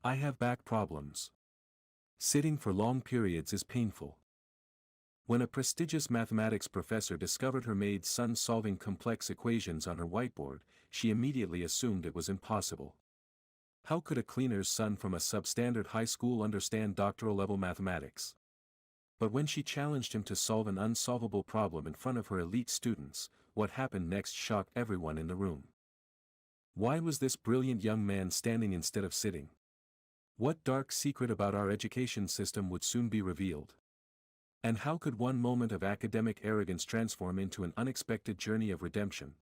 I have back problems. Sitting for long periods is painful. When a prestigious mathematics professor discovered her maid's son solving complex equations on her whiteboard, she immediately assumed it was impossible. How could a cleaner's son from a substandard high school understand doctoral-level mathematics? But when she challenged him to solve an unsolvable problem in front of her elite students, what happened next shocked everyone in the room. Why was this brilliant young man standing instead of sitting? What dark secret about our education system would soon be revealed? And how could one moment of academic arrogance transform into an unexpected journey of redemption?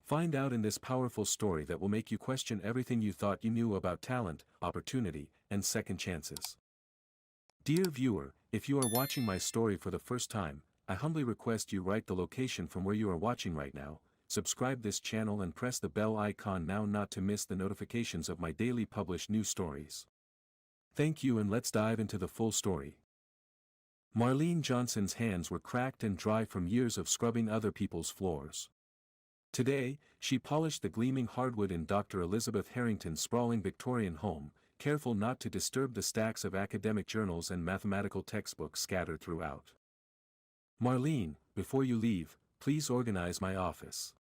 Find out in this powerful story that will make you question everything you thought you knew about talent, opportunity, and second chances. Dear viewer, if you are watching my story for the first time, I humbly request you write the location from where you are watching right now, subscribe this channel and press the bell icon now not to miss the notifications of my daily published new stories. Thank you, and let's dive into the full story. Marlene Johnson's hands were cracked and dry from years of scrubbing other people's floors. Today, she polished the gleaming hardwood in Dr. Elizabeth Harrington's sprawling Victorian home, careful not to disturb the stacks of academic journals and mathematical textbooks scattered throughout. Marlene, before you leave, please organize my office.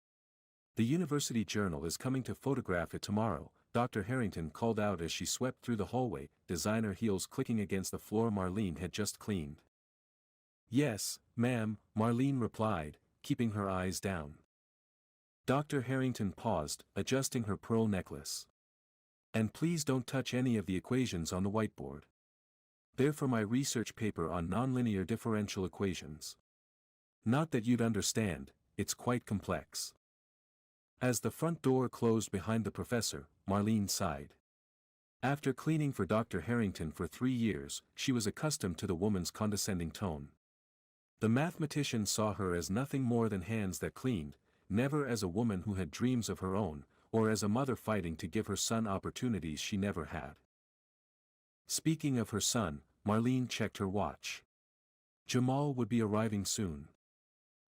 The University Journal is coming to photograph it tomorrow, Dr. Harrington called out as she swept through the hallway, designer heels clicking against the floor Marlene had just cleaned. Yes, ma'am, Marlene replied, keeping her eyes down. Dr. Harrington paused, adjusting her pearl necklace. And please don't touch any of the equations on the whiteboard. They're for my research paper on nonlinear differential equations. Not that you'd understand, it's quite complex. As the front door closed behind the professor, Marlene sighed. After cleaning for Dr. Harrington for 3 years, she was accustomed to the woman's condescending tone. The mathematician saw her as nothing more than hands that cleaned, never as a woman who had dreams of her own, or as a mother fighting to give her son opportunities she never had. Speaking of her son, Marlene checked her watch. Jamal would be arriving soon.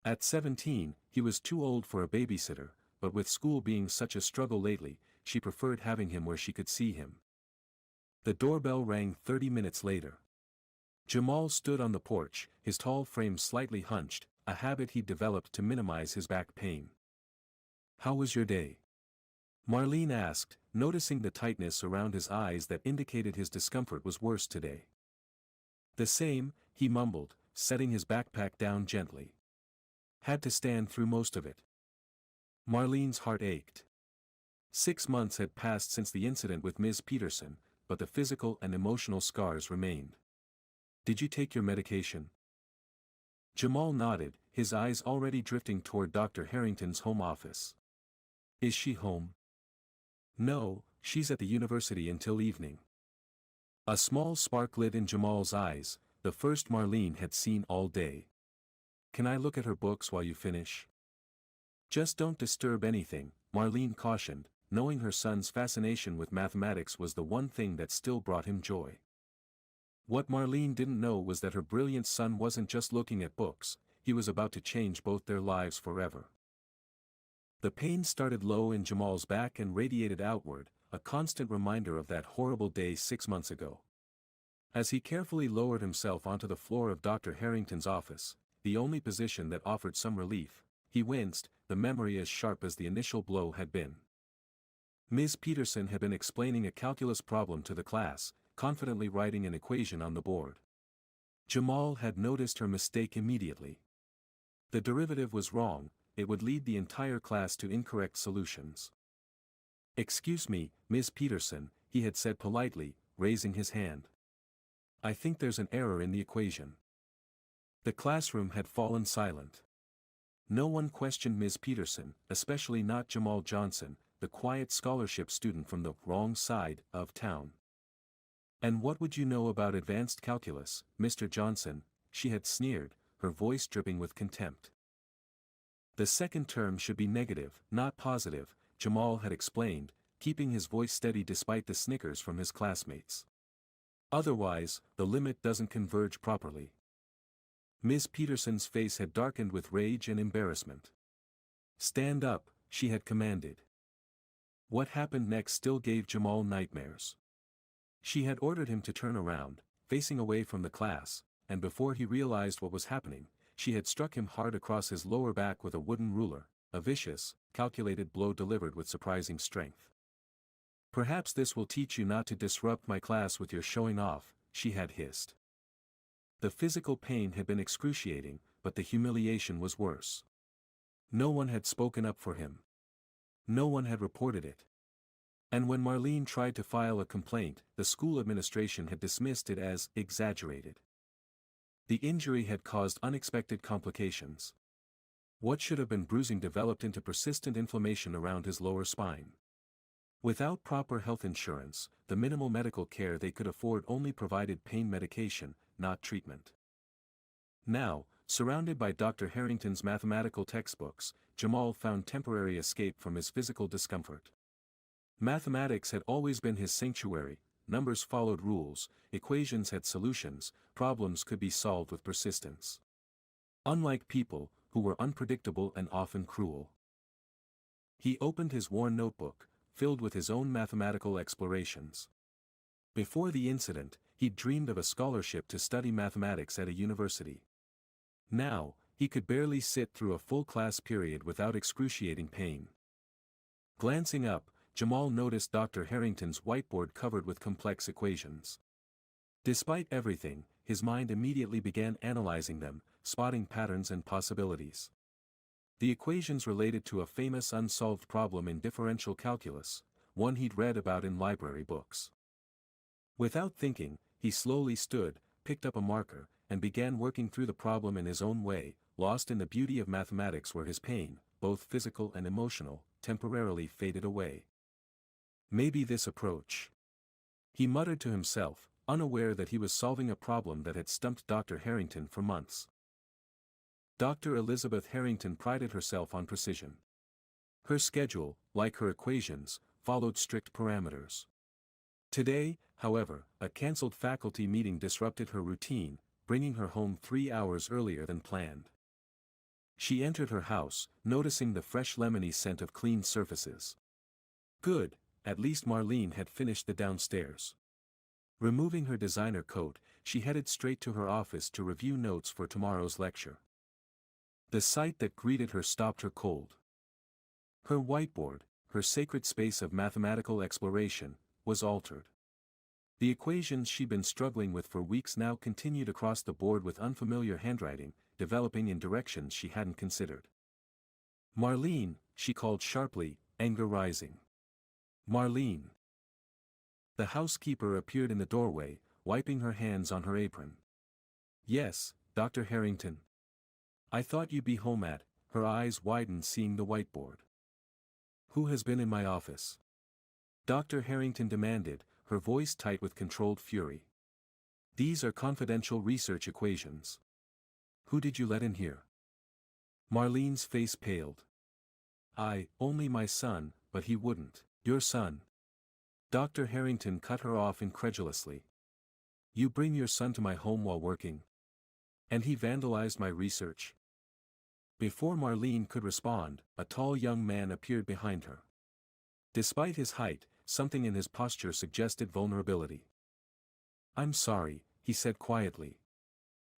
At 17, he was too old for a babysitter, but with school being such a struggle lately, she preferred having him where she could see him. The doorbell rang 30 minutes later. Jamal stood on the porch, his tall frame slightly hunched, a habit he'd developed to minimize his back pain. How was your day? Marlene asked, noticing the tightness around his eyes that indicated his discomfort was worse today. The same, he mumbled, setting his backpack down gently. Had to stand through most of it. Marlene's heart ached. 6 months had passed since the incident with Ms. Peterson, but the physical and emotional scars remained. Did you take your medication? Jamal nodded, his eyes already drifting toward Dr. Harrington's home office. Is she home? No, she's at the university until evening. A small spark lit in Jamal's eyes, the first Marlene had seen all day. Can I look at her books while you finish? Just don't disturb anything, Marlene cautioned, knowing her son's fascination with mathematics was the one thing that still brought him joy. What Marlene didn't know was that her brilliant son wasn't just looking at books, he was about to change both their lives forever. The pain started low in Jamal's back and radiated outward, a constant reminder of that horrible day 6 months ago. As he carefully lowered himself onto the floor of Dr. Harrington's office, the only position that offered some relief, he winced, the memory as sharp as the initial blow had been. Ms. Peterson had been explaining a calculus problem to the class, confidently writing an equation on the board. Jamal had noticed her mistake immediately. The derivative was wrong, it would lead the entire class to incorrect solutions. Excuse me, Ms. Peterson, he had said politely, raising his hand. I think there's an error in the equation. The classroom had fallen silent. No one questioned Ms. Peterson, especially not Jamal Johnson, the quiet scholarship student from the wrong side of town. And what would you know about advanced calculus, Mr. Johnson, she had sneered, her voice dripping with contempt. The second term should be negative, not positive, Jamal had explained, keeping his voice steady despite the snickers from his classmates. Otherwise, the limit doesn't converge properly. Ms. Peterson's face had darkened with rage and embarrassment. Stand up, she had commanded. What happened next still gave Jamal nightmares. She had ordered him to turn around, facing away from the class, and before he realized what was happening, she had struck him hard across his lower back with a wooden ruler, a vicious, calculated blow delivered with surprising strength. "Perhaps this will teach you not to disrupt my class with your showing off," she had hissed. The physical pain had been excruciating, but the humiliation was worse. No one had spoken up for him. No one had reported it. And when Marlene tried to file a complaint, the school administration had dismissed it as exaggerated. The injury had caused unexpected complications. What should have been bruising developed into persistent inflammation around his lower spine. Without proper health insurance, the minimal medical care they could afford only provided pain medication, not treatment. Now, surrounded by Dr. Harrington's mathematical textbooks, Jamal found temporary escape from his physical discomfort. Mathematics had always been his sanctuary, numbers followed rules, equations had solutions, problems could be solved with persistence. Unlike people, who were unpredictable and often cruel. He opened his worn notebook, filled with his own mathematical explorations. Before the incident, he'd dreamed of a scholarship to study mathematics at a university. Now, he could barely sit through a full class period without excruciating pain. Glancing up, Jamal noticed Dr. Harrington's whiteboard covered with complex equations. Despite everything, his mind immediately began analyzing them, spotting patterns and possibilities. The equations related to a famous unsolved problem in differential calculus, one he'd read about in library books. Without thinking, he slowly stood, picked up a marker, and began working through the problem in his own way, lost in the beauty of mathematics where his pain, both physical and emotional, temporarily faded away. Maybe this approach. He muttered to himself, unaware that he was solving a problem that had stumped Dr. Harrington for months. Dr. Elizabeth Harrington prided herself on precision. Her schedule, like her equations, followed strict parameters. Today, however, a cancelled faculty meeting disrupted her routine, bringing her home 3 hours earlier than planned. She entered her house, noticing the fresh lemony scent of cleaned surfaces. Good, at least Marlene had finished the downstairs. Removing her designer coat, she headed straight to her office to review notes for tomorrow's lecture. The sight that greeted her stopped her cold. Her whiteboard, her sacred space of mathematical exploration, was altered. The equations she'd been struggling with for weeks now continued across the board with unfamiliar handwriting, developing in directions she hadn't considered. "Marlene," she called sharply, anger rising. "Marlene." The housekeeper appeared in the doorway, wiping her hands on her apron. "Yes, Dr. Harrington. I thought you'd be home at," her eyes widened seeing the whiteboard. "Who has been in my office?" Dr. Harrington demanded, her voice tight with controlled fury. "These are confidential research equations. Who did you let in here?" Marlene's face paled. Only my son, but he wouldn't." "Your son?" Dr. Harrington cut her off incredulously. "You bring your son to my home while working? And he vandalized my research?" Before Marlene could respond, a tall young man appeared behind her. Despite his height, something in his posture suggested vulnerability. "I'm sorry," he said quietly.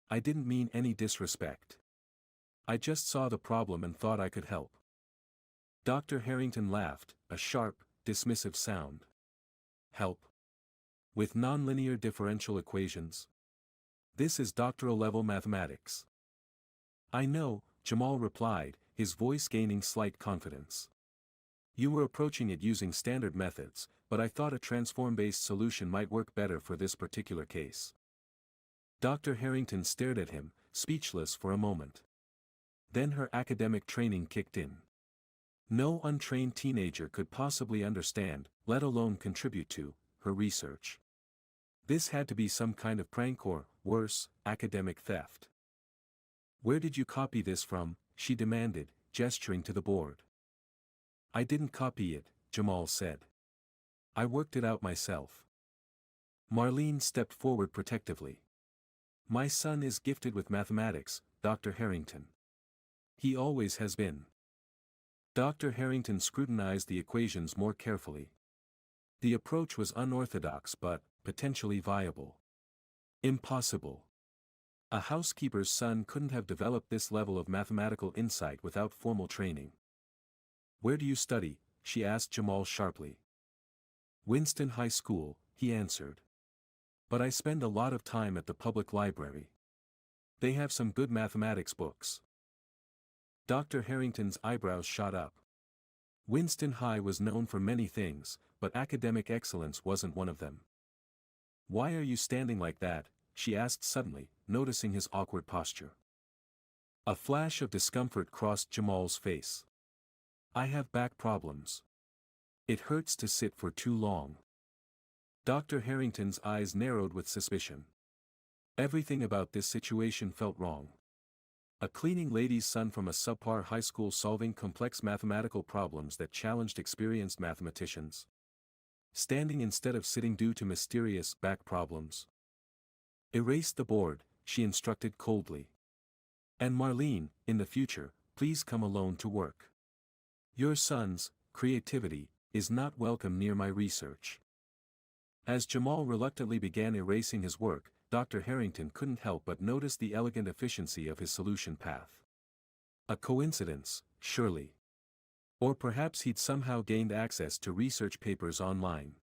"I didn't mean any disrespect. I just saw the problem and thought I could help." Dr. Harrington laughed, a sharp, dismissive sound. "Help? With nonlinear differential equations? This is doctoral-level mathematics." "I know," Jamal replied, his voice gaining slight confidence. "You were approaching it using standard methods, but I thought a transform-based solution might work better for this particular case." Dr. Harrington stared at him, speechless for a moment. Then her academic training kicked in. No untrained teenager could possibly understand, let alone contribute to, her research. This had to be some kind of prank or, worse, academic theft. "Where did you copy this from?" she demanded, gesturing to the board. "I didn't copy it," Jamal said. "I worked it out myself." Marlene stepped forward protectively. "My son is gifted with mathematics, Dr. Harrington. He always has been." Dr. Harrington scrutinized the equations more carefully. The approach was unorthodox but, potentially viable. Impossible. A housekeeper's son couldn't have developed this level of mathematical insight without formal training. "Where do you study?" she asked Jamal sharply. "Winston High School," he answered. "But I spend a lot of time at the public library. They have some good mathematics books." Dr. Harrington's eyebrows shot up. Winston High was known for many things, but academic excellence wasn't one of them. "Why are you standing like that?" she asked suddenly, noticing his awkward posture. A flash of discomfort crossed Jamal's face. "I have back problems. It hurts to sit for too long." Dr. Harrington's eyes narrowed with suspicion. Everything about this situation felt wrong. A cleaning lady's son from a subpar high school solving complex mathematical problems that challenged experienced mathematicians. Standing instead of sitting due to mysterious back problems. "Erase the board," she instructed coldly. "And Marlene, in the future, please come alone to work. Your son's creativity is not welcome near my research." As Jamal reluctantly began erasing his work, Dr. Harrington couldn't help but notice the elegant efficiency of his solution path. A coincidence, surely. Or perhaps he'd somehow gained access to research papers online.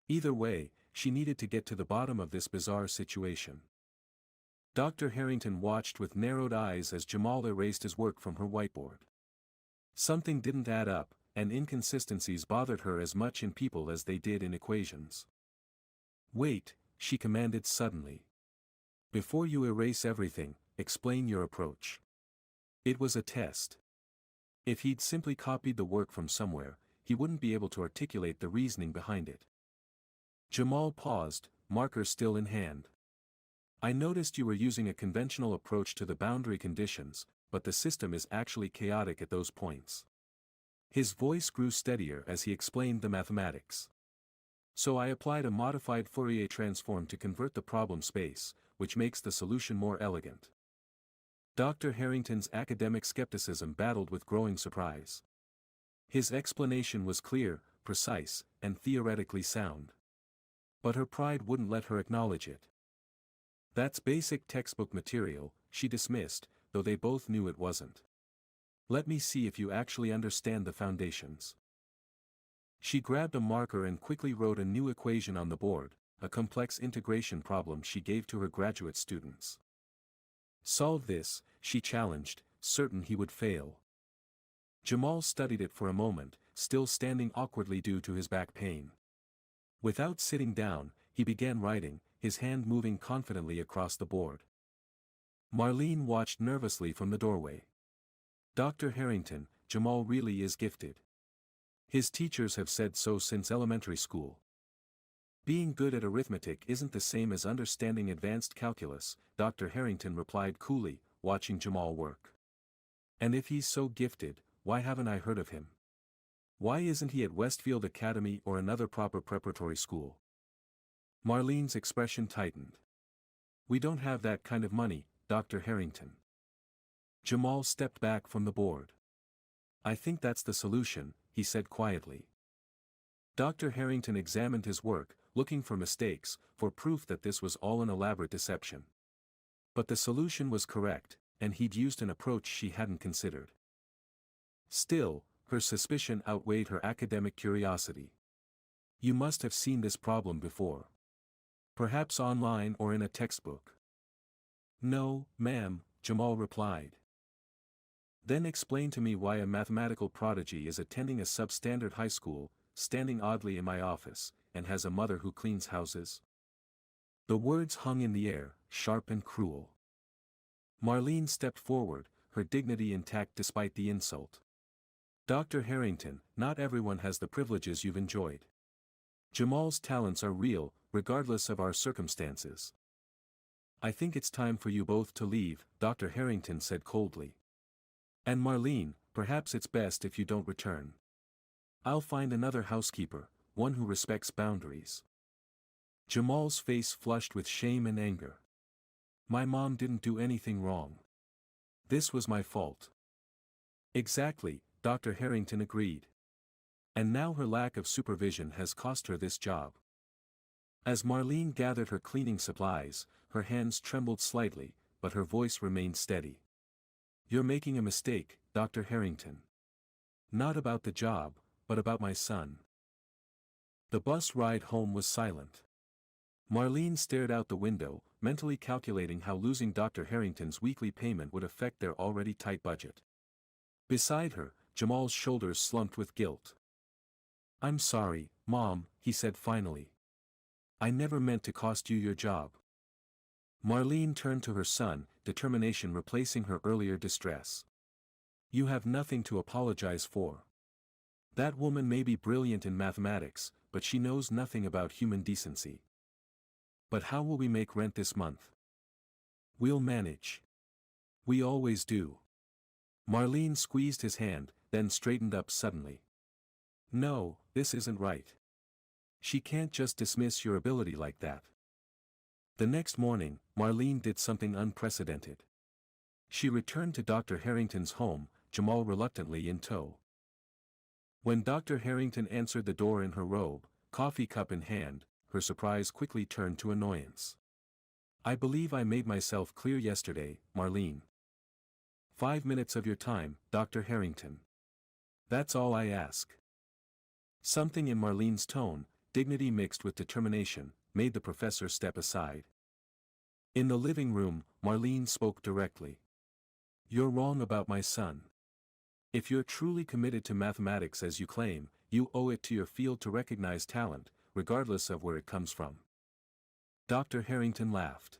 Either way, she needed to get to the bottom of this bizarre situation. Dr. Harrington watched with narrowed eyes as Jamal erased his work from her whiteboard. Something didn't add up, and inconsistencies bothered her as much in people as they did in equations. "Wait," she commanded suddenly. "Before you erase everything, explain your approach." It was a test. If he'd simply copied the work from somewhere, he wouldn't be able to articulate the reasoning behind it. Jamal paused, marker still in hand. "I noticed you were using a conventional approach to the boundary conditions, but the system is actually chaotic at those points." His voice grew steadier as he explained the mathematics. "So I applied a modified Fourier transform to convert the problem space, which makes the solution more elegant." Dr. Harrington's academic skepticism battled with growing surprise. His explanation was clear, precise, and theoretically sound. But her pride wouldn't let her acknowledge it. "That's basic textbook material," she dismissed, though they both knew it wasn't. "Let me see if you actually understand the foundations." She grabbed a marker and quickly wrote a new equation on the board, a complex integration problem she gave to her graduate students. "Solve this," she challenged, certain he would fail. Jamal studied it for a moment, still standing awkwardly due to his back pain. Without sitting down, he began writing, his hand moving confidently across the board. Marlene watched nervously from the doorway. "Dr. Harrington, Jamal really is gifted. His teachers have said so since elementary school. Being good at arithmetic isn't the same as understanding advanced calculus," Dr. Harrington replied coolly, watching Jamal work. "And if he's so gifted, why haven't I heard of him? Why isn't he at Westfield Academy or another proper preparatory school?" Marlene's expression tightened. "We don't have that kind of money, Dr. Harrington." Jamal stepped back from the board. "I think that's the solution," he said quietly. Dr. Harrington examined his work, looking for mistakes, for proof that this was all an elaborate deception. But the solution was correct, and he'd used an approach she hadn't considered. Still, her suspicion outweighed her academic curiosity. "You must have seen this problem before. Perhaps online or in a textbook." "No, ma'am," Jamal replied. "Then explain to me why a mathematical prodigy is attending a substandard high school, standing oddly in my office, and has a mother who cleans houses." The words hung in the air, sharp and cruel. Marlene stepped forward, her dignity intact despite the insult. "Dr. Harrington, not everyone has the privileges you've enjoyed. Jamal's talents are real, regardless of our circumstances." "I think it's time for you both to leave," Dr. Harrington said coldly. "And Marlene, perhaps it's best if you don't return. I'll find another housekeeper, one who respects boundaries." Jamal's face flushed with shame and anger. "My mom didn't do anything wrong. This was my fault." "Exactly," Dr. Harrington agreed. "And now her lack of supervision has cost her this job." As Marlene gathered her cleaning supplies, her hands trembled slightly, but her voice remained steady. "You're making a mistake, Dr. Harrington. Not about the job, but about my son." The bus ride home was silent. Marlene stared out the window, mentally calculating how losing Dr. Harrington's weekly payment would affect their already tight budget. Beside her, Jamal's shoulders slumped with guilt. "I'm sorry, Mom," he said finally. "I never meant to cost you your job." Marlene turned to her son, determination replacing her earlier distress. "You have nothing to apologize for. That woman may be brilliant in mathematics, but she knows nothing about human decency. But how will we make rent this month?" "We'll manage. We always do." Marlene squeezed his hand, then straightened up suddenly. "No, this isn't right. She can't just dismiss your ability like that." The next morning, Marlene did something unprecedented. She returned to Dr. Harrington's home, Jamal reluctantly in tow. When Dr. Harrington answered the door in her robe, coffee cup in hand, her surprise quickly turned to annoyance. "I believe I made myself clear yesterday, Marlene. 5 minutes of your time, Dr. Harrington. That's all I ask." Something in Marlene's tone, dignity mixed with determination, made the professor step aside. In the living room, Marlene spoke directly. "You're wrong about my son. If you're truly committed to mathematics as you claim, you owe it to your field to recognize talent, regardless of where it comes from." Dr. Harrington laughed.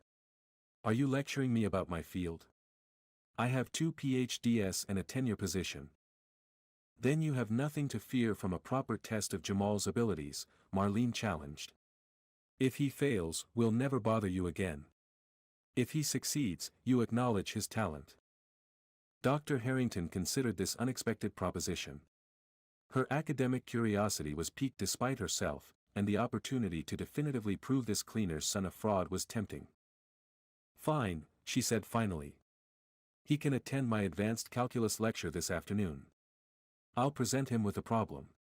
"Are you lecturing me about my field? I have 2 PhDs and a tenure position." "Then you have nothing to fear from a proper test of Jamal's abilities," Marlene challenged. "If he fails, we'll never bother you again. If he succeeds, you acknowledge his talent." Dr. Harrington considered this unexpected proposition. Her academic curiosity was piqued despite herself, and the opportunity to definitively prove this cleaner's son a fraud was tempting. "Fine," she said finally. "He can attend my advanced calculus lecture this afternoon. I'll present him with a problem.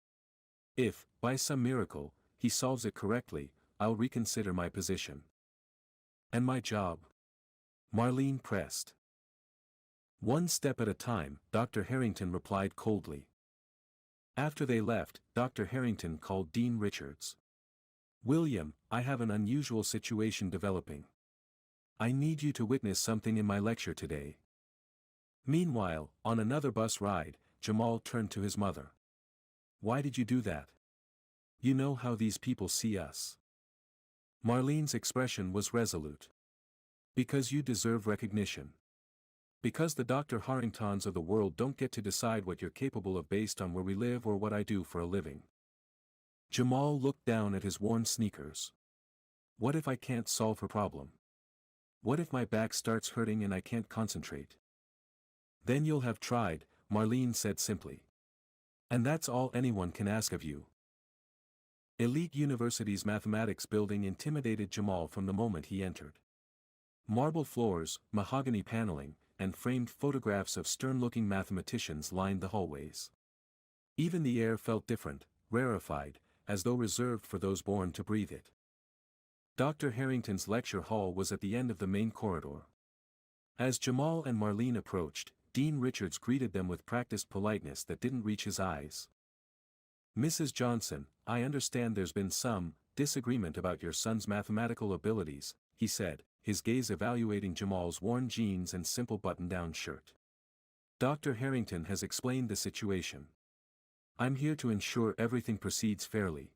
If, by some miracle, he solves it correctly, I'll reconsider my position." "And my job?" Marlene pressed. "One step at a time," Dr. Harrington replied coldly. After they left, Dr. Harrington called Dean Richards. "William, I have an unusual situation developing. I need you to witness something in my lecture today." Meanwhile, on another bus ride, Jamal turned to his mother. "Why did you do that? You know how these people see us." Marlene's expression was resolute. "Because you deserve recognition. Because the Dr. Harringtons of the world don't get to decide what you're capable of based on where we live or what I do for a living." Jamal looked down at his worn sneakers. "What if I can't solve her problem? What if my back starts hurting and I can't concentrate?" "Then you'll have tried," Marlene said simply. "And that's all anyone can ask of you." Elite University's mathematics building intimidated Jamal from the moment he entered. Marble floors, mahogany paneling, and framed photographs of stern-looking mathematicians lined the hallways. Even the air felt different, rarefied, as though reserved for those born to breathe it. Dr. Harrington's lecture hall was at the end of the main corridor. As Jamal and Marlene approached, Dean Richards greeted them with practiced politeness that didn't reach his eyes. "Mrs. Johnson, I understand there's been some disagreement about your son's mathematical abilities," he said, his gaze evaluating Jamal's worn jeans and simple button-down shirt. "Dr. Harrington has explained the situation. I'm here to ensure everything proceeds fairly."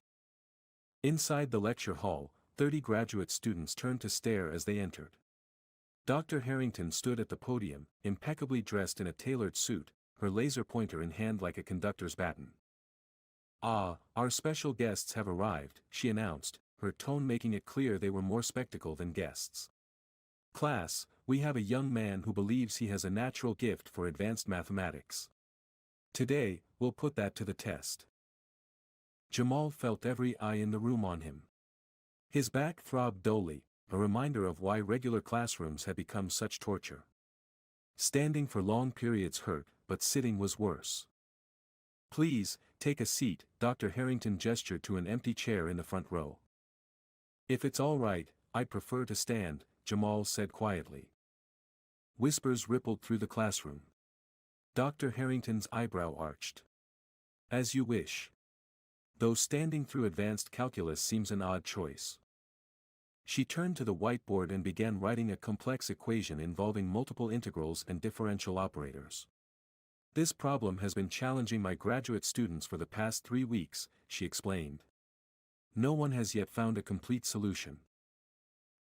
Inside the lecture hall, 30 graduate students turned to stare as they entered. Dr. Harrington stood at the podium, impeccably dressed in a tailored suit, her laser pointer in hand like a conductor's baton. "Ah, our special guests have arrived," she announced, her tone making it clear they were more spectacle than guests. "Class, we have a young man who believes he has a natural gift for advanced mathematics. Today, we'll put that to the test." Jamal felt every eye in the room on him. His back throbbed dully, a reminder of why regular classrooms had become such torture. Standing for long periods hurt, but sitting was worse. "Please, take a seat," Dr. Harrington gestured to an empty chair in the front row. If it's all right, I'd prefer to stand, Jamal said quietly. Whispers rippled through the classroom. Dr. Harrington's eyebrow arched. As you wish. Though standing through advanced calculus seems an odd choice. She turned to the whiteboard and began writing a complex equation involving multiple integrals and differential operators. This problem has been challenging my graduate students for the past 3 weeks, she explained. No one has yet found a complete solution.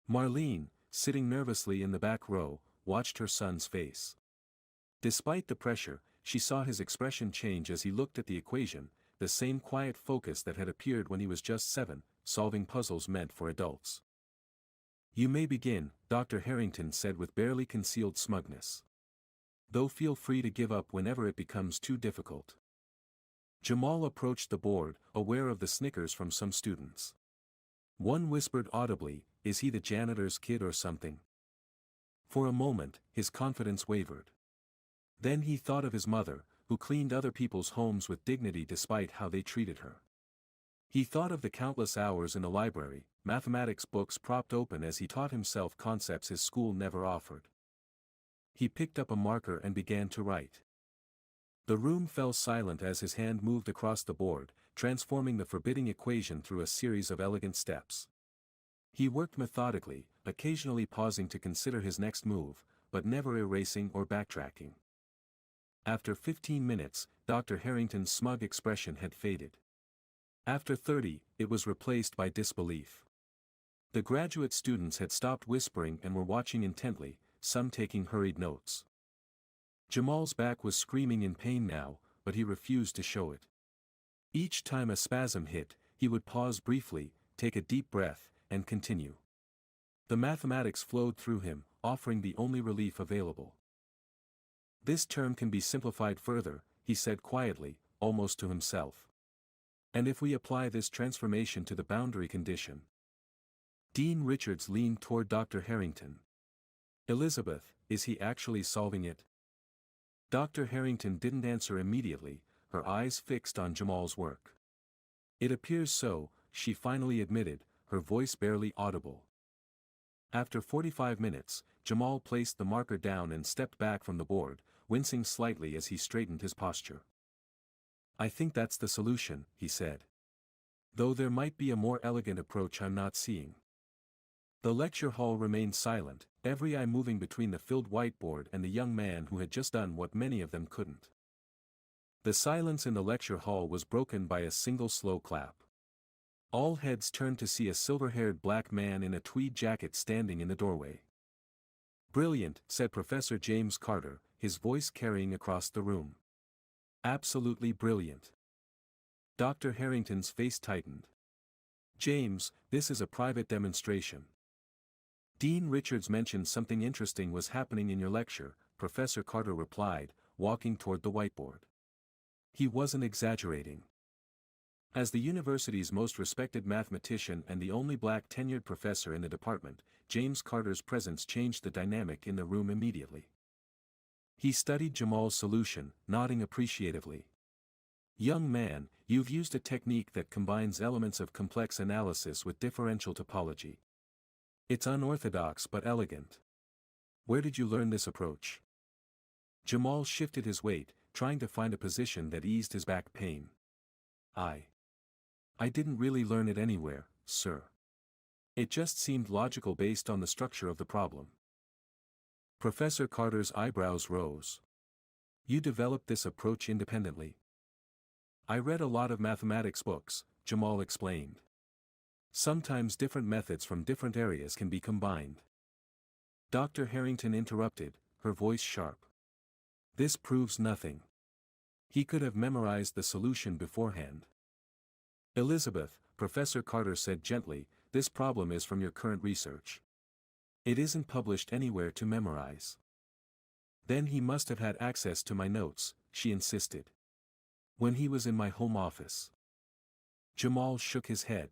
Marlene, sitting nervously in the back row, watched her son's face. Despite the pressure, she saw his expression change as he looked at the equation, the same quiet focus that had appeared when he was just 7, solving puzzles meant for adults. You may begin, Dr. Harrington said with barely concealed smugness. Though feel free to give up whenever it becomes too difficult. Jamal approached the board, aware of the snickers from some students. One whispered audibly, "Is he the janitor's kid or something?" For a moment, his confidence wavered. Then he thought of his mother, who cleaned other people's homes with dignity despite how they treated her. He thought of the countless hours in the library, mathematics books propped open as he taught himself concepts his school never offered. He picked up a marker and began to write. The room fell silent as his hand moved across the board, transforming the forbidding equation through a series of elegant steps. He worked methodically, occasionally pausing to consider his next move, but never erasing or backtracking. After 15 minutes, Dr. Harrington's smug expression had faded. After 30, it was replaced by disbelief. The graduate students had stopped whispering and were watching intently, some taking hurried notes. Jamal's back was screaming in pain now, but he refused to show it. Each time a spasm hit, he would pause briefly, take a deep breath, and continue. The mathematics flowed through him, offering the only relief available. This term can be simplified further, he said quietly, almost to himself. And if we apply this transformation to the boundary condition? Dean Richards leaned toward Dr. Harrington. Elizabeth, is he actually solving it? Dr. Harrington didn't answer immediately, her eyes fixed on Jamal's work. It appears so, she finally admitted, her voice barely audible. After 45 minutes, Jamal placed the marker down and stepped back from the board, wincing slightly as he straightened his posture. I think that's the solution, he said. Though there might be a more elegant approach I'm not seeing. The lecture hall remained silent, every eye moving between the filled whiteboard and the young man who had just done what many of them couldn't. The silence in the lecture hall was broken by a single slow clap. All heads turned to see a silver-haired black man in a tweed jacket standing in the doorway. Brilliant, said Professor James Carter, his voice carrying across the room. Absolutely brilliant. Dr. Harrington's face tightened. James, this is a private demonstration. Dean Richards mentioned something interesting was happening in your lecture, Professor Carter replied, walking toward the whiteboard. He wasn't exaggerating. As the university's most respected mathematician and the only black tenured professor in the department, James Carter's presence changed the dynamic in the room immediately. He studied Jamal's solution, nodding appreciatively. Young man, you've used a technique that combines elements of complex analysis with differential topology. It's unorthodox but elegant. Where did you learn this approach? Jamal shifted his weight, trying to find a position that eased his back pain. I didn't really learn it anywhere, sir. It just seemed logical based on the structure of the problem. Professor Carter's eyebrows rose. You developed this approach independently? I read a lot of mathematics books, Jamal explained. Sometimes different methods from different areas can be combined. Dr. Harrington interrupted, her voice sharp. This proves nothing. He could have memorized the solution beforehand. Elizabeth, Professor Carter said gently, this problem is from your current research. It isn't published anywhere to memorize. Then he must have had access to my notes, she insisted. When he was in my home office. Jamal shook his head.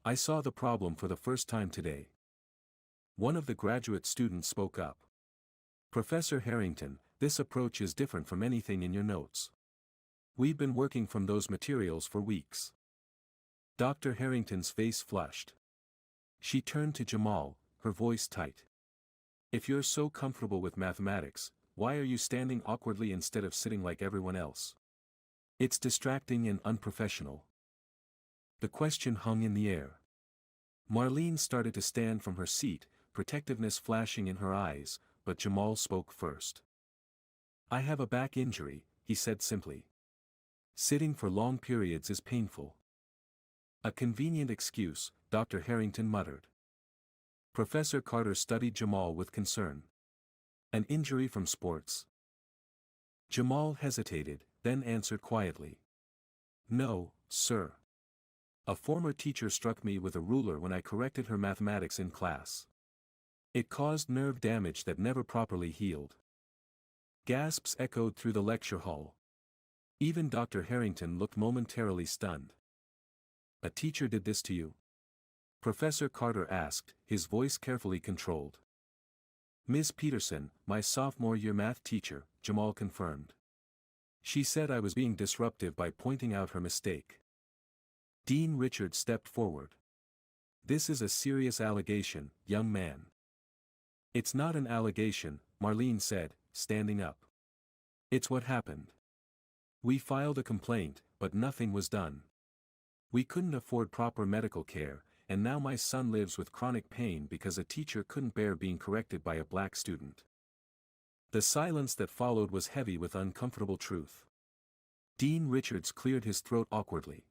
I saw the problem for the first time today. One of the graduate students spoke up. Professor Harrington, this approach is different from anything in your notes. We've been working from those materials for weeks. Dr. Harrington's face flushed. She turned to Jamal, her voice tight. If you're so comfortable with mathematics, why are you standing awkwardly instead of sitting like everyone else? It's distracting and unprofessional. The question hung in the air. Marlene started to stand from her seat, protectiveness flashing in her eyes, but Jamal spoke first. I have a back injury, he said simply. Sitting for long periods is painful. A convenient excuse, Dr. Harrington muttered. Professor Carter studied Jamal with concern. An injury from sports? Jamal hesitated, then answered quietly. No, sir. A former teacher struck me with a ruler when I corrected her mathematics in class. It caused nerve damage that never properly healed. Gasps echoed through the lecture hall. Even Dr. Harrington looked momentarily stunned. A teacher did this to you? Professor Carter asked, his voice carefully controlled. Miss Peterson, my sophomore year math teacher, Jamal confirmed. She said I was being disruptive by pointing out her mistake. Dean Richards stepped forward. This is a serious allegation, young man. It's not an allegation, Marlene said, standing up. It's what happened. We filed a complaint, but nothing was done. We couldn't afford proper medical care, and now my son lives with chronic pain because a teacher couldn't bear being corrected by a black student. The silence that followed was heavy with uncomfortable truth. Dean Richards cleared his throat awkwardly.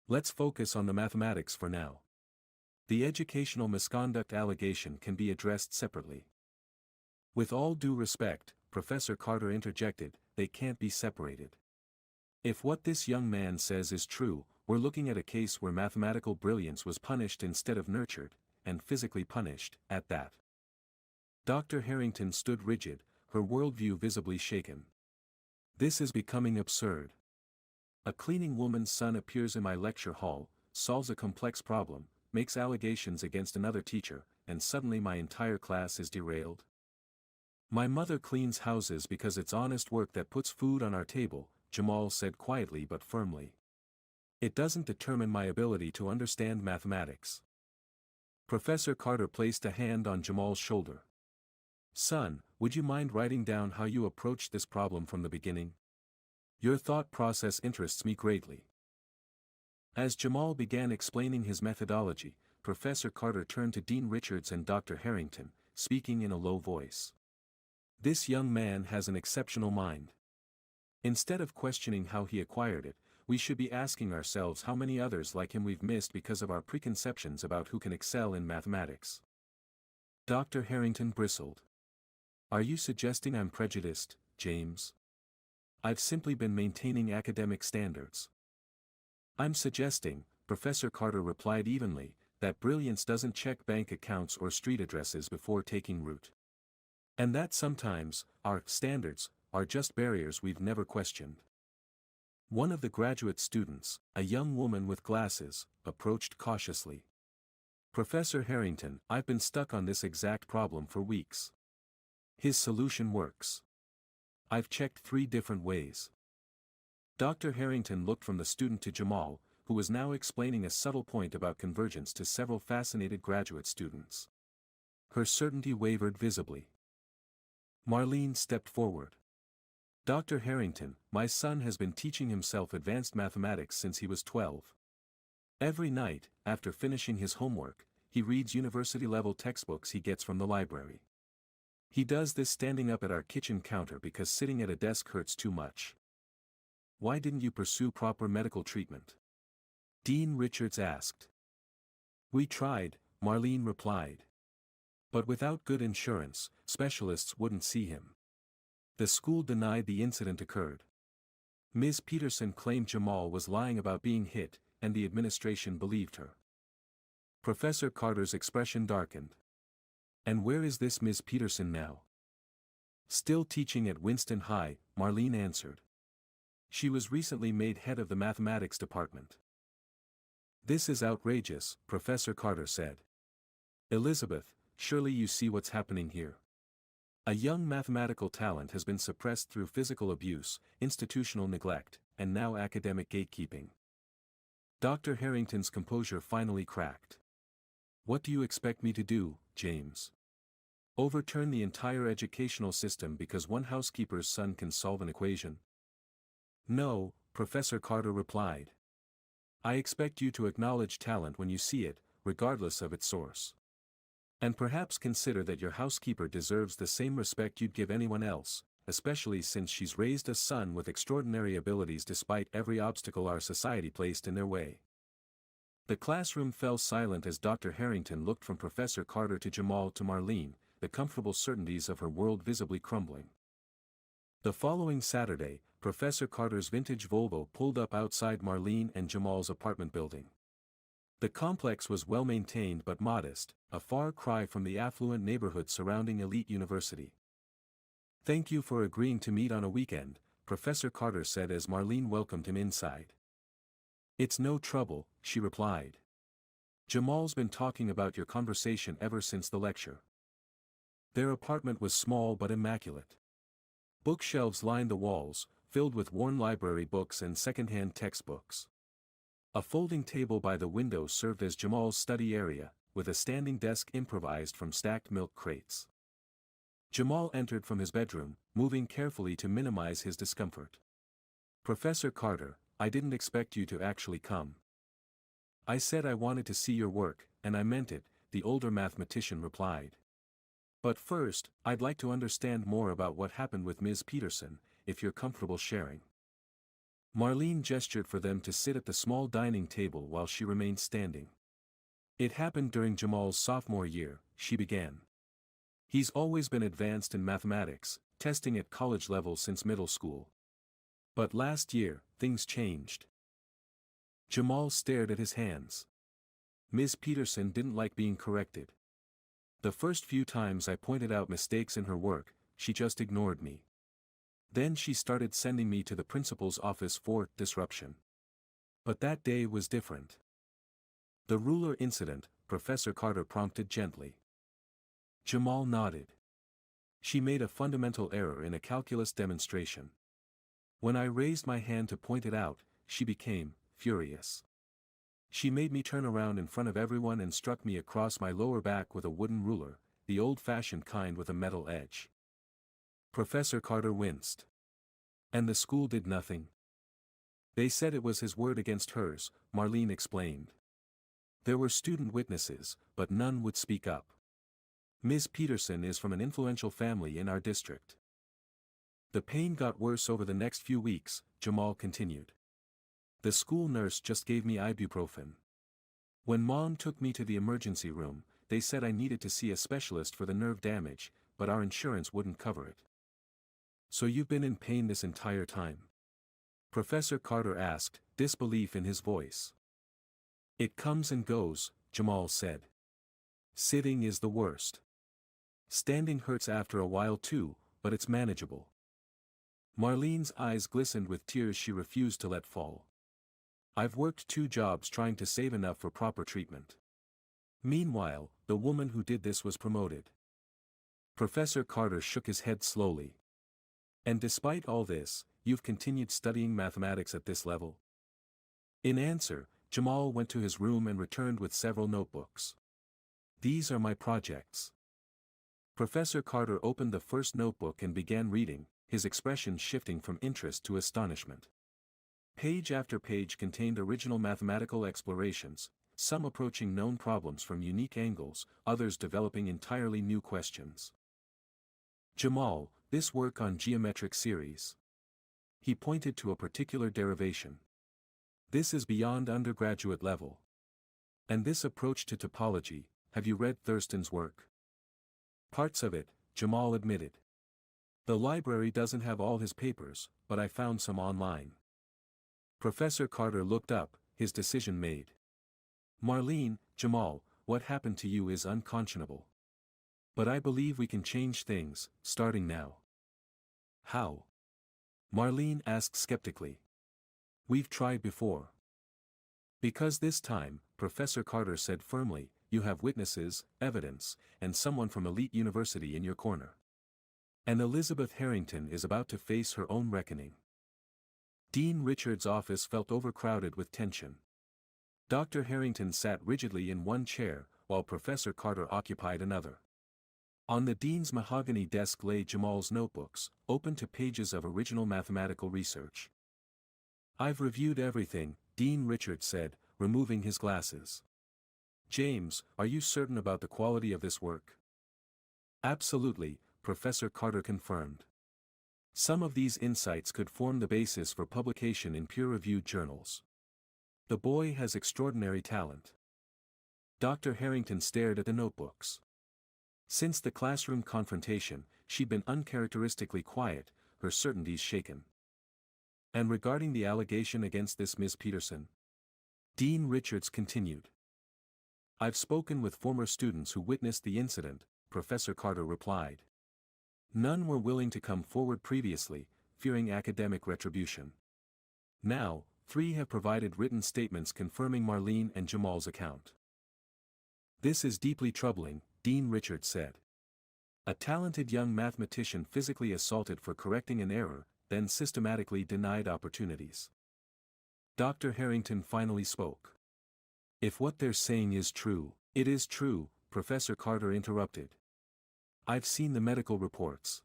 Let's focus on the mathematics for now. The educational misconduct allegation can be addressed separately. With all due respect, Professor Carter interjected, they can't be separated. If what this young man says is true, we're looking at a case where mathematical brilliance was punished instead of nurtured, and physically punished, at that. Dr. Harrington stood rigid, her worldview visibly shaken. This is becoming absurd. A cleaning woman's son appears in my lecture hall, solves a complex problem, makes allegations against another teacher, and suddenly my entire class is derailed. My mother cleans houses because it's honest work that puts food on our table, Jamal said quietly but firmly. It doesn't determine my ability to understand mathematics. Professor Carter placed a hand on Jamal's shoulder. Son, would you mind writing down how you approached this problem from the beginning? Your thought process interests me greatly. As Jamal began explaining his methodology, Professor Carter turned to Dean Richards and Dr. Harrington, speaking in a low voice. This young man has an exceptional mind. Instead of questioning how he acquired it, we should be asking ourselves how many others like him we've missed because of our preconceptions about who can excel in mathematics. Dr. Harrington bristled. Are you suggesting I'm prejudiced, James? I've simply been maintaining academic standards. I'm suggesting, Professor Carter replied evenly, that brilliance doesn't check bank accounts or street addresses before taking root. And that sometimes, our standards are just barriers we've never questioned. One of the graduate students, a young woman with glasses, approached cautiously. Professor Harrington, I've been stuck on this exact problem for weeks. His solution works. I've checked 3 different ways. Dr. Harrington looked from the student to Jamal, who was now explaining a subtle point about convergence to several fascinated graduate students. Her certainty wavered visibly. Marlene stepped forward. Dr. Harrington, my son has been teaching himself advanced mathematics since he was 12. Every night, after finishing his homework, he reads university-level textbooks he gets from the library. He does this standing up at our kitchen counter because sitting at a desk hurts too much. Why didn't you pursue proper medical treatment? Dean Richards asked. We tried, Marlene replied. But without good insurance, specialists wouldn't see him. The school denied the incident occurred. Ms. Peterson claimed Jamal was lying about being hit, and the administration believed her. Professor Carter's expression darkened. And where is this Ms. Peterson now? Still teaching at Winston High, Marlene answered. She was recently made head of the mathematics department. This is outrageous, Professor Carter said. Elizabeth, surely you see what's happening here. A young mathematical talent has been suppressed through physical abuse, institutional neglect, and now academic gatekeeping. Dr. Harrington's composure finally cracked. What do you expect me to do, James? Overturn the entire educational system because one housekeeper's son can solve an equation? No, Professor Carter replied. I expect you to acknowledge talent when you see it, regardless of its source. And perhaps consider that your housekeeper deserves the same respect you'd give anyone else, especially since she's raised a son with extraordinary abilities despite every obstacle our society placed in their way. The classroom fell silent as Dr. Harrington looked from Professor Carter to Jamal to Marlene, the comfortable certainties of her world visibly crumbling. The following Saturday, Professor Carter's vintage Volvo pulled up outside Marlene and Jamal's apartment building. The complex was well-maintained but modest, a far cry from the affluent neighborhood surrounding Elite University. Thank you for agreeing to meet on a weekend, Professor Carter said as Marlene welcomed him inside. It's no trouble, she replied. Jamal's been talking about your conversation ever since the lecture. Their apartment was small but immaculate. Bookshelves lined the walls, filled with worn library books and second-hand textbooks. A folding table by the window served as Jamal's study area, with a standing desk improvised from stacked milk crates. Jamal entered from his bedroom, moving carefully to minimize his discomfort. Professor Carter, I didn't expect you to actually come. I said I wanted to see your work, and I meant it, the older mathematician replied. But first, I'd like to understand more about what happened with Ms. Peterson, if you're comfortable sharing. Marlene gestured for them to sit at the small dining table while she remained standing. It happened during Jamal's sophomore year, she began. He's always been advanced in mathematics, testing at college level since middle school. But last year, things changed. Jamal stared at his hands. Ms. Peterson didn't like being corrected. The first few times I pointed out mistakes in her work, she just ignored me. Then she started sending me to the principal's office for disruption. But that day was different. The ruler incident, Professor Carter prompted gently. Jamal nodded. She made a fundamental error in a calculus demonstration. When I raised my hand to point it out, she became furious. She made me turn around in front of everyone and struck me across my lower back with a wooden ruler, the old-fashioned kind with a metal edge. Professor Carter winced. And the school did nothing? They said it was his word against hers, Marlene explained. There were student witnesses, but none would speak up. Ms. Peterson is from an influential family in our district. The pain got worse over the next few weeks, Jamal continued. The school nurse just gave me ibuprofen. When Mom took me to the emergency room, they said I needed to see a specialist for the nerve damage, but our insurance wouldn't cover it. So you've been in pain this entire time? Professor Carter asked, disbelief in his voice. It comes and goes, Jamal said. Sitting is the worst. Standing hurts after a while too, but it's manageable. Marlene's eyes glistened with tears she refused to let fall. I've worked 2 jobs trying to save enough for proper treatment. Meanwhile, the woman who did this was promoted. Professor Carter shook his head slowly. And despite all this, you've continued studying mathematics at this level? In answer, Jamal went to his room and returned with several notebooks. These are my projects. Professor Carter opened the first notebook and began reading, his expression shifting from interest to astonishment. Page after page contained original mathematical explorations, some approaching known problems from unique angles, others developing entirely new questions. Jamal, this work on geometric series. He pointed to a particular derivation. This is beyond undergraduate level. And this approach to topology, have you read Thurston's work? Parts of it, Jamal admitted. The library doesn't have all his papers, but I found some online. Professor Carter looked up, his decision made. Marlene, Jamal, what happened to you is unconscionable. But I believe we can change things, starting now. How? Marlene asked skeptically. We've tried before. Because this time, Professor Carter said firmly, you have witnesses, evidence, and someone from Elite University in your corner. And Elizabeth Harrington is about to face her own reckoning. Dean Richards' office felt overcrowded with tension. Dr. Harrington sat rigidly in one chair, while Professor Carter occupied another. On the dean's mahogany desk lay Jamal's notebooks, open to pages of original mathematical research. "I've reviewed everything," Dean Richards said, removing his glasses. "James, are you certain about the quality of this work?" "Absolutely," Professor Carter confirmed. "Some of these insights could form the basis for publication in peer-reviewed journals. The boy has extraordinary talent." Dr. Harrington stared at the notebooks. Since the classroom confrontation, she'd been uncharacteristically quiet, her certainties shaken. "And regarding the allegation against this Miss Peterson?" Dean Richards continued. "I've spoken with former students who witnessed the incident," Professor Carter replied. "None were willing to come forward previously, fearing academic retribution. Now, 3 have provided written statements confirming Marlene and Jamal's account." "This is deeply troubling," Dean Richards said. "A talented young mathematician physically assaulted for correcting an error, then systematically denied opportunities." Dr. Harrington finally spoke. "If what they're saying is true..." "It is true," Professor Carter interrupted. "I've seen the medical reports.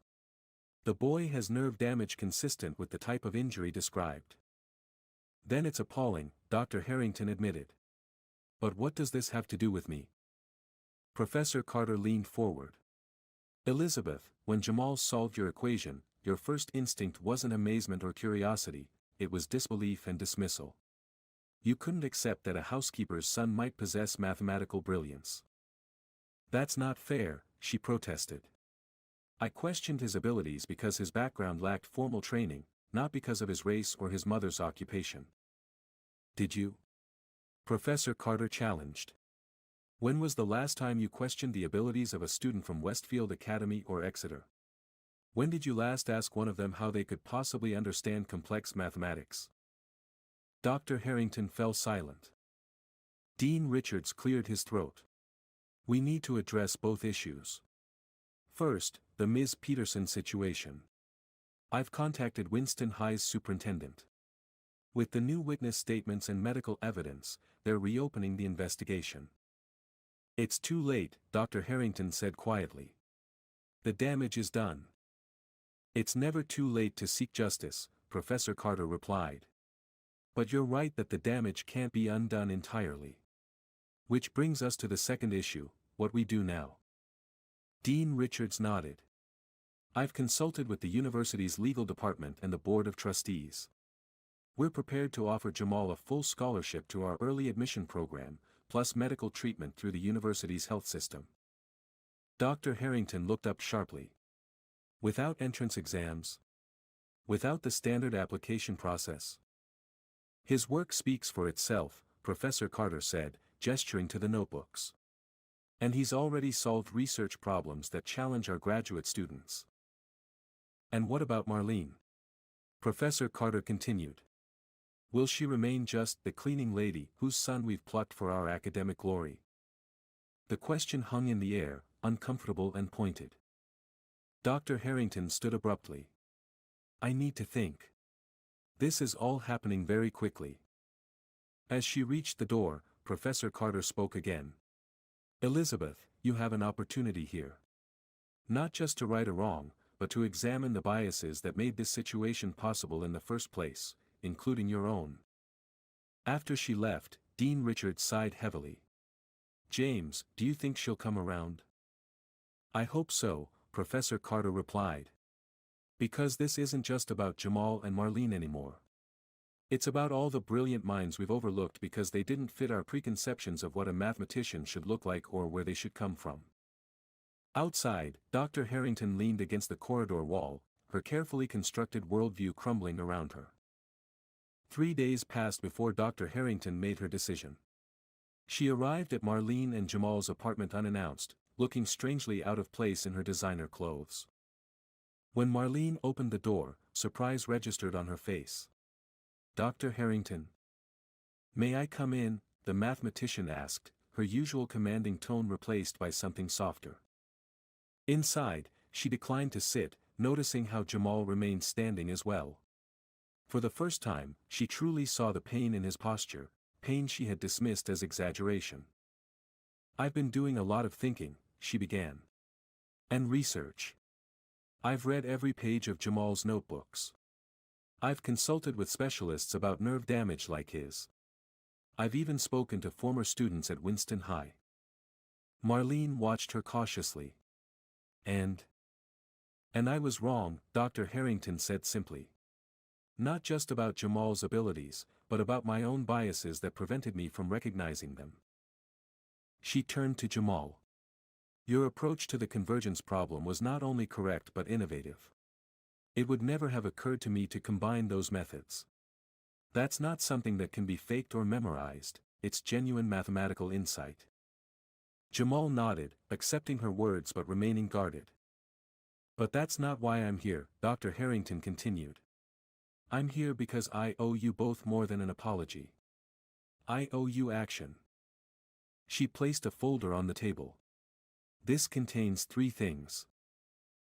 The boy has nerve damage consistent with the type of injury described." "Then it's appalling," Dr. Harrington admitted. "But what does this have to do with me?" Professor Carter leaned forward. "Elizabeth, when Jamal solved your equation, your first instinct wasn't amazement or curiosity, it was disbelief and dismissal. You couldn't accept that a housekeeper's son might possess mathematical brilliance." "That's not fair," she protested. "I questioned his abilities because his background lacked formal training, not because of his race or his mother's occupation." "Did you?" Professor Carter challenged. "When was the last time you questioned the abilities of a student from Westfield Academy or Exeter? When did you last ask one of them how they could possibly understand complex mathematics?" Dr. Harrington fell silent. Dean Richards cleared his throat. "We need to address both issues. First, the Ms. Peterson situation. I've contacted Winston High's superintendent. With the new witness statements and medical evidence, they're reopening the investigation." "It's too late," Dr. Harrington said quietly. "The damage is done." "It's never too late to seek justice," Professor Carter replied. "But you're right that the damage can't be undone entirely. Which brings us to the second issue, what we do now." Dean Richards nodded. "I've consulted with the university's legal department and the board of trustees. We're prepared to offer Jamal a full scholarship to our early admission program, plus medical treatment through the university's health system." Dr. Harrington looked up sharply. "Without entrance exams? Without the standard application process?" "His work speaks for itself," Professor Carter said, gesturing to the notebooks. "And he's already solved research problems that challenge our graduate students." "And what about Marlene?" Professor Carter continued. "Will she remain just the cleaning lady whose son we've plucked for our academic glory?" The question hung in the air, uncomfortable and pointed. Dr. Harrington stood abruptly. "I need to think. This is all happening very quickly." As she reached the door, Professor Carter spoke again. "Elizabeth, you have an opportunity here. Not just to right a wrong, but to examine the biases that made this situation possible in the first place, including your own." After she left, Dean Richards sighed heavily. "James, do you think she'll come around?" "I hope so," Professor Carter replied. "Because this isn't just about Jamal and Marlene anymore. It's about all the brilliant minds we've overlooked because they didn't fit our preconceptions of what a mathematician should look like or where they should come from." Outside, Dr. Harrington leaned against the corridor wall, her carefully constructed worldview crumbling around her. 3 days passed before Dr. Harrington made her decision. She arrived at Marlene and Jamal's apartment unannounced, looking strangely out of place in her designer clothes. When Marlene opened the door, surprise registered on her face. "Dr. Harrington?" "May I come in?" the mathematician asked, her usual commanding tone replaced by something softer. Inside, she declined to sit, noticing how Jamal remained standing as well. For the first time, she truly saw the pain in his posture, pain she had dismissed as exaggeration. I've been doing a lot of thinking, she began. And research. I've read every page of Jamal's notebooks. I've consulted with specialists about nerve damage like his. I've even spoken to former students at Winston High. Marlene watched her cautiously. And I was wrong, Dr. Harrington said simply. Not just about Jamal's abilities, but about my own biases that prevented me from recognizing them. She turned to Jamal. Your approach to the convergence problem was not only correct but innovative. It would never have occurred to me to combine those methods. That's not something that can be faked or memorized, it's genuine mathematical insight. Jamal nodded, accepting her words but remaining guarded. But that's not why I'm here, Dr. Harrington continued. I'm here because I owe you both more than an apology. I owe you action. She placed a folder on the table. This contains 3 things.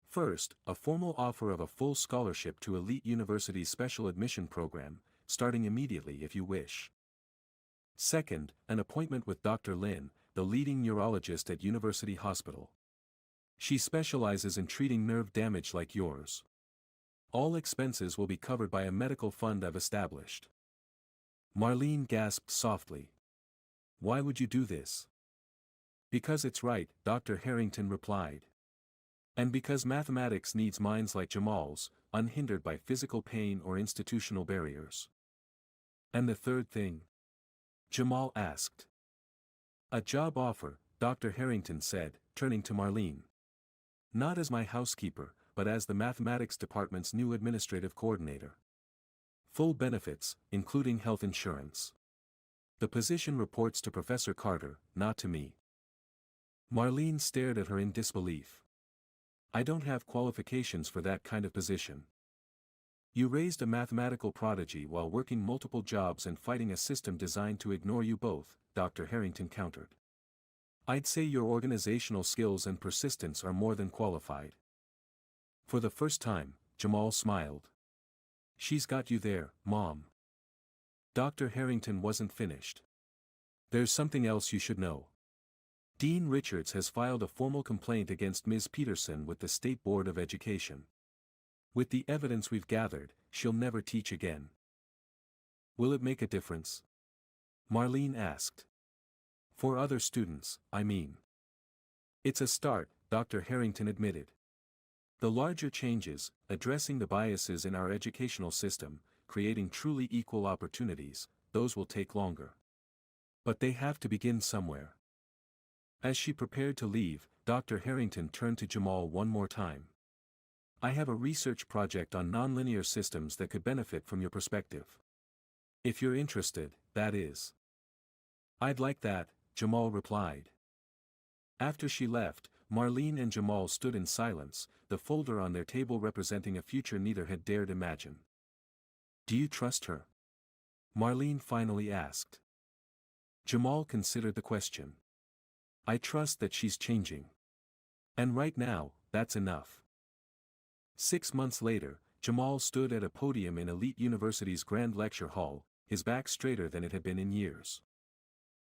First, a formal offer of a full scholarship to Elite University's special admission program, starting immediately if you wish. Second, an appointment with Dr. Lin, the leading neurologist at University Hospital. She specializes in treating nerve damage like yours. All expenses will be covered by a medical fund I've established. Marlene gasped softly. Why would you do this? Because it's right, Dr. Harrington replied. And because mathematics needs minds like Jamal's, unhindered by physical pain or institutional barriers. And the third thing? Jamal asked. A job offer, Dr. Harrington said, turning to Marlene. Not as my housekeeper, but as the mathematics department's new administrative coordinator. Full benefits, including health insurance. The position reports to Professor Carter, not to me. Marlene stared at her in disbelief. I don't have qualifications for that kind of position. You raised a mathematical prodigy while working multiple jobs and fighting a system designed to ignore you both, Dr. Harrington countered. I'd say your organizational skills and persistence are more than qualified. For the first time, Jamal smiled. She's got you there, Mom. Dr. Harrington wasn't finished. There's something else you should know. Dean Richards has filed a formal complaint against Ms. Peterson with the State Board of Education. With the evidence we've gathered, she'll never teach again. Will it make a difference? Marlene asked. For other students, I mean. It's a start, Dr. Harrington admitted. The larger changes, addressing the biases in our educational system, creating truly equal opportunities, those will take longer. But they have to begin somewhere. As she prepared to leave, Dr. Harrington turned to Jamal one more time. I have a research project on nonlinear systems that could benefit from your perspective. If you're interested, that is. I'd like that, Jamal replied. After she left, Marlene and Jamal stood in silence, the folder on their table representing a future neither had dared imagine. Do you trust her? Marlene finally asked. Jamal considered the question. I trust that she's changing. And right now, that's enough. 6 months later, Jamal stood at a podium in Elite University's Grand Lecture Hall, his back straighter than it had been in years.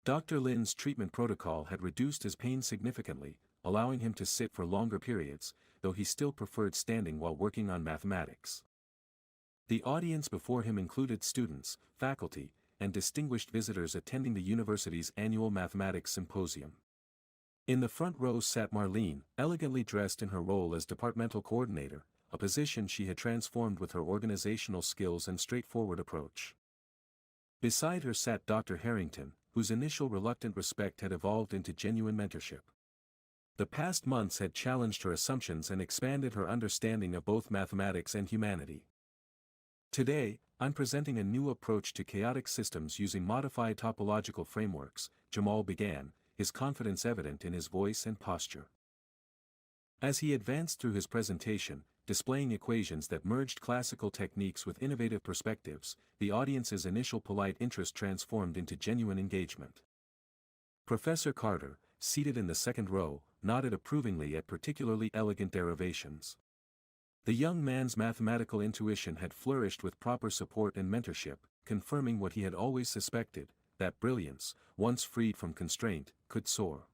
Dr. Lin's treatment protocol had reduced his pain significantly, allowing him to sit for longer periods, though he still preferred standing while working on mathematics. The audience before him included students, faculty, and distinguished visitors attending the university's annual mathematics symposium. In the front row sat Marlene, elegantly dressed in her role as departmental coordinator, a position she had transformed with her organizational skills and straightforward approach. Beside her sat Dr. Harrington, whose initial reluctant respect had evolved into genuine mentorship. The past months had challenged her assumptions and expanded her understanding of both mathematics and humanity. Today, I'm presenting a new approach to chaotic systems using modified topological frameworks, Jamal began, his confidence evident in his voice and posture. As he advanced through his presentation, displaying equations that merged classical techniques with innovative perspectives, the audience's initial polite interest transformed into genuine engagement. Professor Carter, seated in the second row, nodded approvingly at particularly elegant derivations. The young man's mathematical intuition had flourished with proper support and mentorship, confirming what he had always suspected, that brilliance, once freed from constraint, could soar.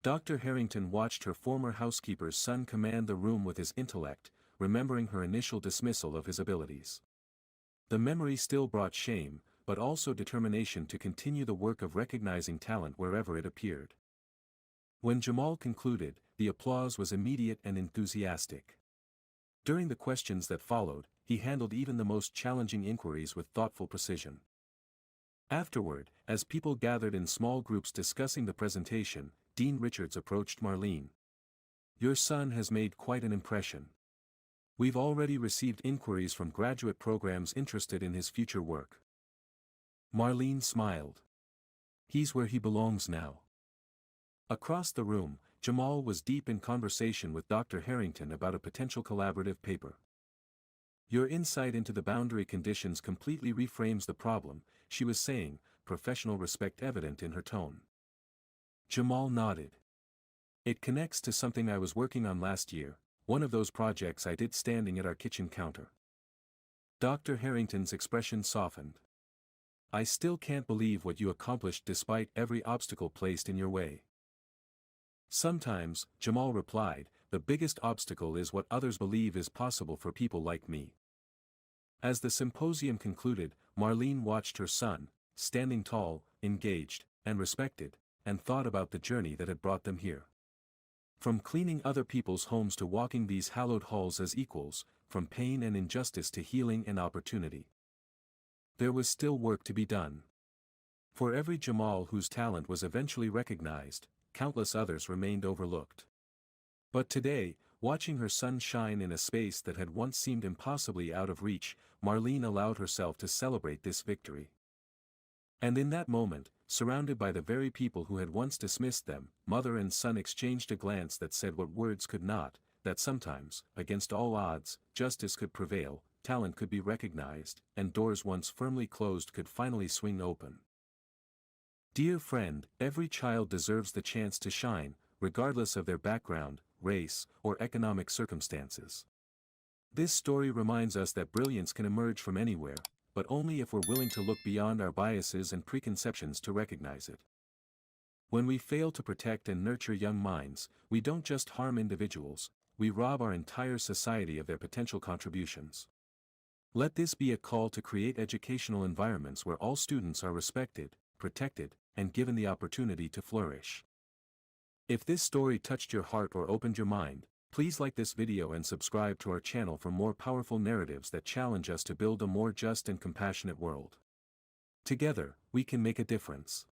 Dr. Harrington watched her former housekeeper's son command the room with his intellect, remembering her initial dismissal of his abilities. The memory still brought shame, but also determination to continue the work of recognizing talent wherever it appeared. When Jamal concluded, the applause was immediate and enthusiastic. During the questions that followed, he handled even the most challenging inquiries with thoughtful precision. Afterward, as people gathered in small groups discussing the presentation, Dean Richards approached Marlene. "Your son has made quite an impression. We've already received inquiries from graduate programs interested in his future work." Marlene smiled. "He's where he belongs now." Across the room, Jamal was deep in conversation with Dr. Harrington about a potential collaborative paper. "Your insight into the boundary conditions completely reframes the problem," she was saying, professional respect evident in her tone. Jamal nodded. "It connects to something I was working on last year, one of those projects I did standing at our kitchen counter." Dr. Harrington's expression softened. "I still can't believe what you accomplished despite every obstacle placed in your way." "Sometimes," Jamal replied, "the biggest obstacle is what others believe is possible for people like me." As the symposium concluded, Marlene watched her son, standing tall, engaged, and respected, and thought about the journey that had brought them here. From cleaning other people's homes to walking these hallowed halls as equals, from pain and injustice to healing and opportunity. There was still work to be done. For every Jamal whose talent was eventually recognized, countless others remained overlooked. But today, watching her son shine in a space that had once seemed impossibly out of reach, Marlene allowed herself to celebrate this victory. And in that moment, surrounded by the very people who had once dismissed them, mother and son exchanged a glance that said what words could not, that sometimes, against all odds, justice could prevail, talent could be recognized, and doors once firmly closed could finally swing open. Dear friend, every child deserves the chance to shine, regardless of their background, race, or economic circumstances. This story reminds us that brilliance can emerge from anywhere, but only if we're willing to look beyond our biases and preconceptions to recognize it. When we fail to protect and nurture young minds, we don't just harm individuals, we rob our entire society of their potential contributions. Let this be a call to create educational environments where all students are respected, protected, and given the opportunity to flourish. If this story touched your heart or opened your mind, please like this video and subscribe to our channel for more powerful narratives that challenge us to build a more just and compassionate world. Together, we can make a difference.